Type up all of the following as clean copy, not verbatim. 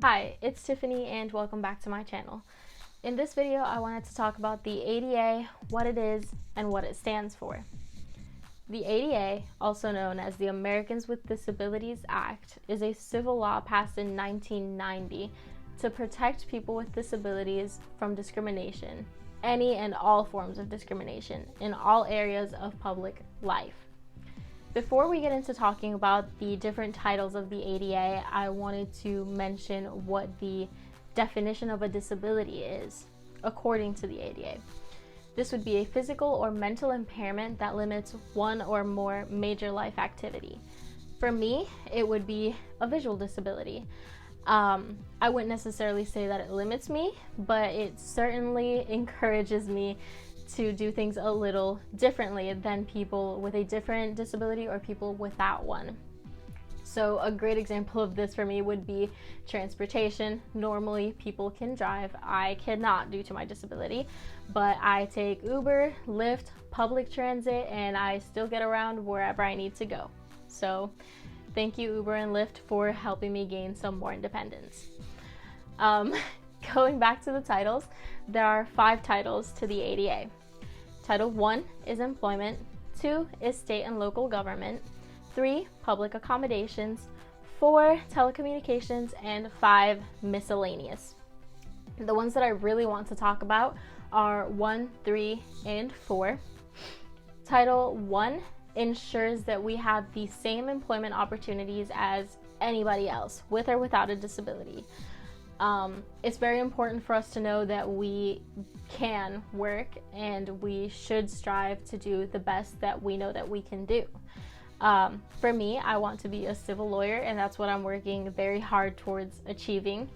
Hi, it's Tiffany and welcome back to my channel. In this video, I wanted to talk about the ADA, what it is, and what it stands for. The ADA, also known as the Americans with Disabilities Act, is a civil law passed in 1990 to protect people with disabilities from discrimination, any and all forms of discrimination, in all areas of public life. Before we get into talking about the different titles of the ADA, I wanted to mention what the definition of a disability is, according to the ADA. This would be a physical or mental impairment that limits one or more major life activity. For me, it would be a visual disability. I wouldn't necessarily say that it limits me, but it certainly encourages me to do things a little differently than people with a different disability or people without one. So a great example of this for me would be transportation. Normally people can drive. I cannot due to my disability, but I take Uber, Lyft, public transit, and I still get around wherever I need to go. So thank you, Uber and Lyft, for helping me gain some more independence. Going back to the titles, there are 5 titles to the ADA. Title 1 is employment, 2 is state and local government, 3 public accommodations, 4 telecommunications, and 5 miscellaneous. The ones that I really want to talk about are 1, 3, and 4. Title 1 ensures that we have the same employment opportunities as anybody else, with or without a disability. It's very important for us to know that we can work and we should strive to do the best that we know that we can do. For me, I want to be a civil lawyer, and that's what I'm working very hard towards achieving,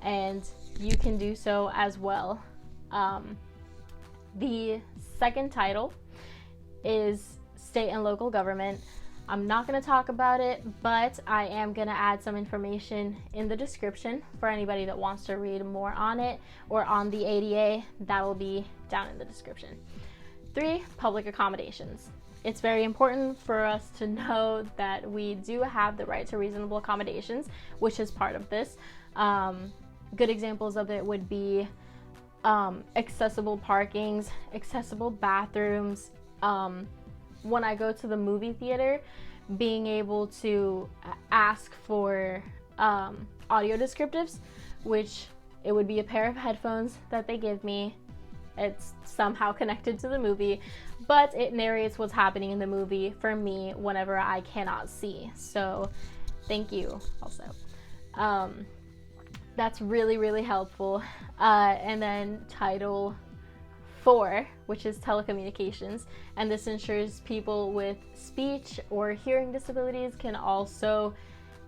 and you can do so as well. The second title is state and local government. I'm not going to talk about it, but I am going to add some information in the description for anybody that wants to read more on it or on the ADA. That will be down in the description. 3, public accommodations. It's very important for us to know that we do have the right to reasonable accommodations, which is part of this. Good examples of it would be accessible parkings, accessible bathrooms, when I go to the movie theater, being able to ask for audio descriptives, which it would be a pair of headphones that they give me. It's somehow connected to the movie, but it narrates what's happening in the movie for me whenever I cannot see. So thank you also. That's really, really helpful. And then Title 4, which is telecommunications, and this ensures people with speech or hearing disabilities can also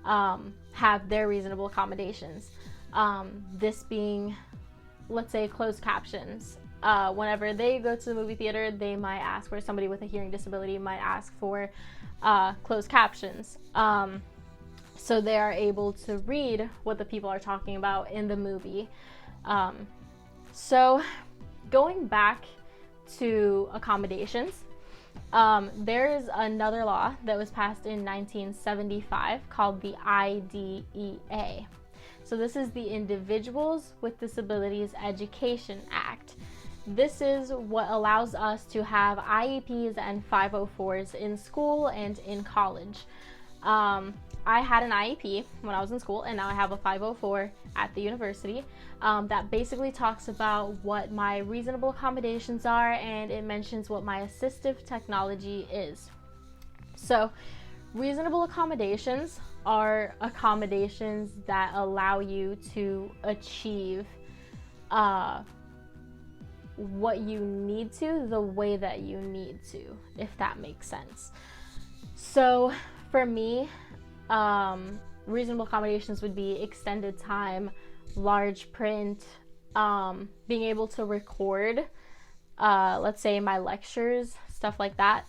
have their reasonable accommodations. This being, let's say, closed captions. Whenever they go to the movie theater, they might ask for, somebody with a hearing disability might ask for closed captions. So they are able to read what the people are talking about in the movie. So going back to accommodations, there is another law that was passed in 1975 called the IDEA. So this is the Individuals with Disabilities Education Act. This is what allows us to have IEPs and 504s in school and in college. I had an IEP when I was in school, and now I have a 504 at the university that basically talks about what my reasonable accommodations are, and it mentions what my assistive technology is. So reasonable accommodations are accommodations that allow you to achieve what you need to, the way that you need to, if that makes sense. So for me, reasonable accommodations would be extended time, large print, being able to record, let's say my lectures, stuff like that.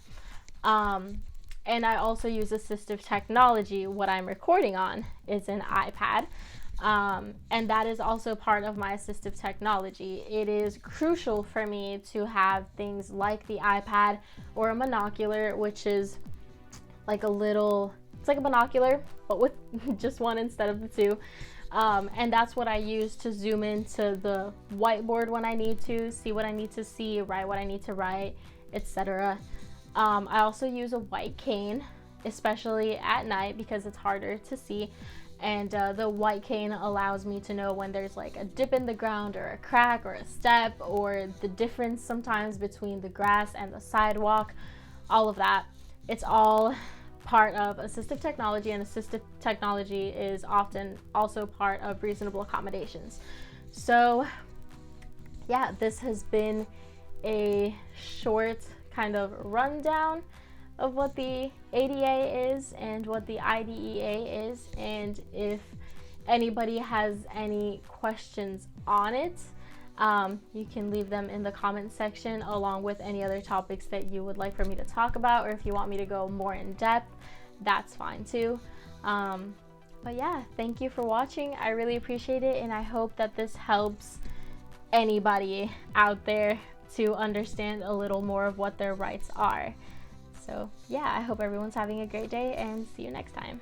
And I also use assistive technology. What I'm recording on is an iPad, and that is also part of my assistive technology. It is crucial for me to have things like the iPad or a monocular, which is like a little, it's like a binocular, but with just one instead of the two. And that's what I use to zoom into the whiteboard when I need to see what I need to see, write what I need to write, etc. I also use a white cane, especially at night because it's harder to see. And the white cane allows me to know when there's like a dip in the ground or a crack or a step or the difference sometimes between the grass and the sidewalk, all of that. It's all part of assistive technology, and assistive technology is often also part of reasonable accommodations. So yeah, this has been a short kind of rundown of what the ADA is and what the IDEA is, and if anybody has any questions on it, you can leave them in the comment section, along with any other topics that you would like for me to talk about, or if you want me to go more in depth, that's fine too. But yeah, thank you for watching. I really appreciate it, and I hope that this helps anybody out there to understand a little more of what their rights are. So yeah, I hope everyone's having a great day, and see you next time.